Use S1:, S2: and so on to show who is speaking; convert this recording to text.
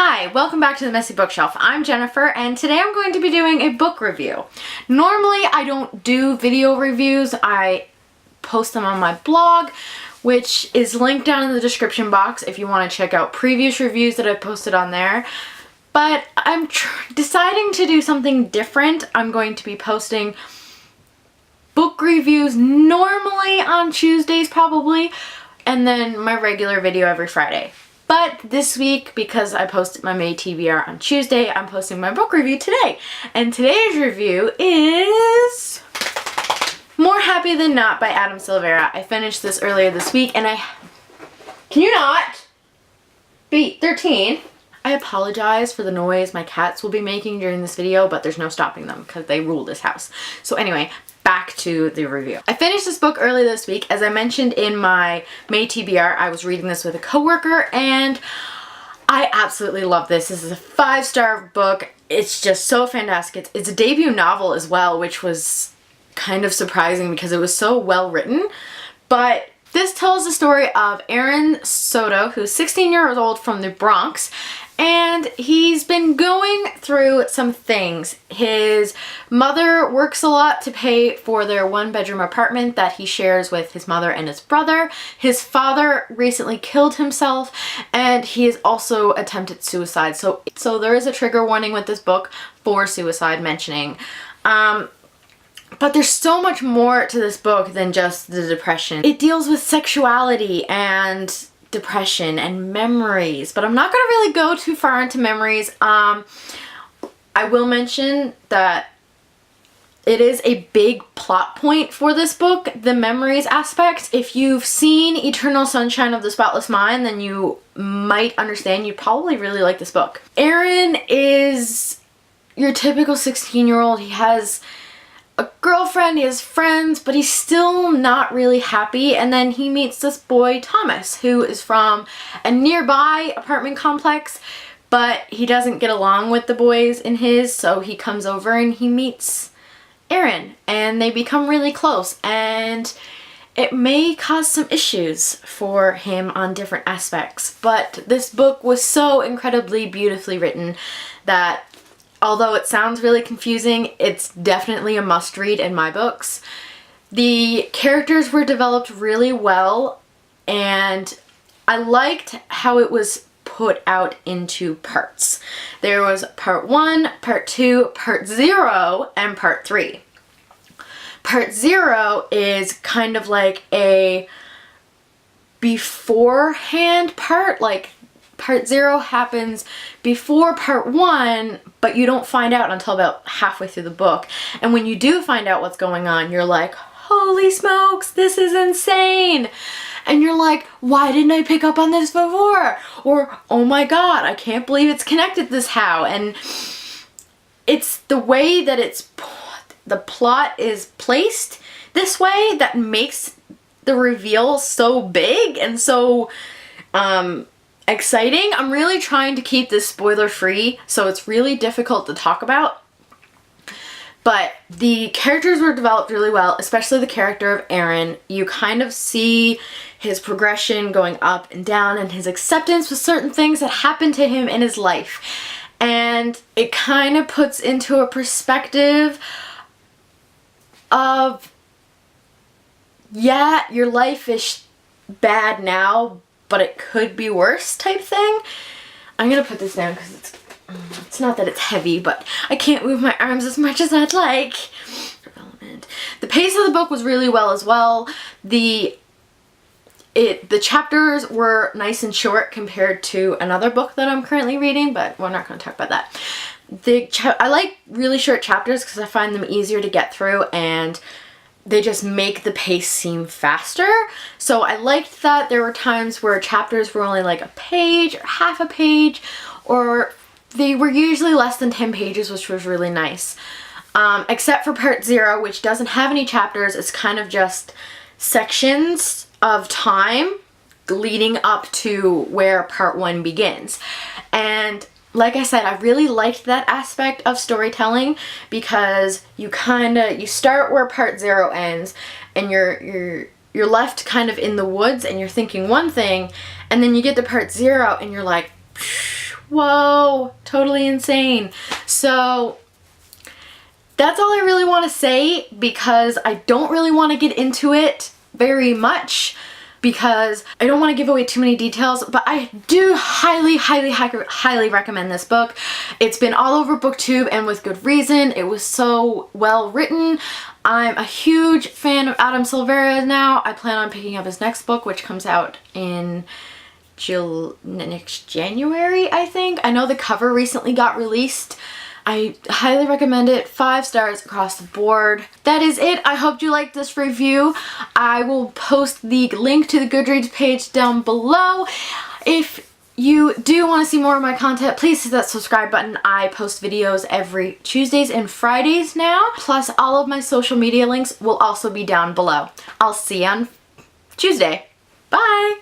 S1: Hi, welcome back to the Messy Bookshelf. I'm Jennifer and today I'm going to be doing a book review. Normally I don't do video reviews, I post them on my blog, which is linked down in the description box if you want to check out previous reviews that I've posted on there. But I'm deciding to do something different. I'm going to be posting book reviews normally on Tuesdays probably, and then my regular video every Friday. But this week, because I posted my May TBR on Tuesday, I'm posting my book review today. And today's review is More Happy Than Not by Adam Silvera. I finished this earlier this week and Can you not? Beat 13. I apologize for the noise my cats will be making during this video, but there's no stopping them because they rule this house. So anyway, back to the review. I finished this book early this week. As I mentioned in my May TBR, I was reading this with a coworker and I absolutely love this. This is a 5-star book. It's just so fantastic. It's a debut novel as well, which was kind of surprising because it was so well written. But this tells the story of Aaron Soto, who's 16 years old from the Bronx, and he's been going through some things. His mother works a lot to pay for their 1-bedroom apartment that he shares with his mother and his brother. His father recently killed himself, and he has also attempted suicide. So there is a trigger warning with this book for suicide mentioning. But there's so much more to this book than just the depression. It deals with sexuality and depression and memories, but I'm not going to really go too far into memories. I will mention that it is a big plot point for this book, the memories aspect. If you've seen Eternal Sunshine of the Spotless Mind, then you might understand. You'd probably really like this book. Aaron is your typical 16-year-old. He has a girlfriend, he has friends, but he's still not really happy. And then he meets this boy, Thomas, who is from a nearby apartment complex, but he doesn't get along with the boys in his, so he comes over and he meets Aaron, and they become really close, and it may cause some issues for him on different aspects. But this book was so incredibly beautifully written that although it sounds really confusing, it's definitely a must-read in my books. The characters were developed really well, and I liked how it was put out into parts. There was part 1, part 2, part 0, and part 3. Part 0 is kind of like a beforehand part, like part 0 happens before part 1, but you don't find out until about halfway through the book. And when you do find out what's going on, you're like, holy smokes, this is insane. And you're like, why didn't I pick up on this before? Or, oh my god, I can't believe it's connected this how. And it's the way that the plot is placed this way that makes the reveal so big and so exciting. I'm really trying to keep this spoiler free, so it's really difficult to talk about. But the characters were developed really well, especially the character of Aaron. You kind of see his progression going up and down and his acceptance with certain things that happened to him in his life. And it kind of puts into a perspective of, yeah, your life is bad now, but it could be worse type thing. I'm gonna put this down because it's not that it's heavy, but I can't move my arms as much as I'd like. The pace of the book was really well as well. The chapters were nice and short compared to another book that I'm currently reading, but we're not going to talk about that. I like really short chapters because I find them easier to get through, and they just make the pace seem faster. So I liked that there were times where chapters were only like a page or half a page, or they were usually less than 10 pages, which was really nice. Except for part 0, which doesn't have any chapters. It's kind of just sections of time leading up to where part 1 begins. And like I said, I really liked that aspect of storytelling because you start where part 0 ends, and you're left kind of in the woods and you're thinking one thing, and then you get to part 0 and you're like, whoa, totally insane. So that's all I really want to say, because I don't really want to get into it very much because I don't want to give away too many details, but I do highly recommend this book. It's been all over BookTube, and with good reason. It was so well written. I'm a huge fan of Adam Silvera now. I plan on picking up his next book, which comes out in next January, I think. I know the cover recently got released. I highly recommend it. 5 stars across the board. That is it. I hope you liked this review. I will post the link to the Goodreads page down below. If you do want to see more of my content, please hit that subscribe button. I post videos every Tuesdays and Fridays now. Plus, all of my social media links will also be down below. I'll see you on Tuesday. Bye!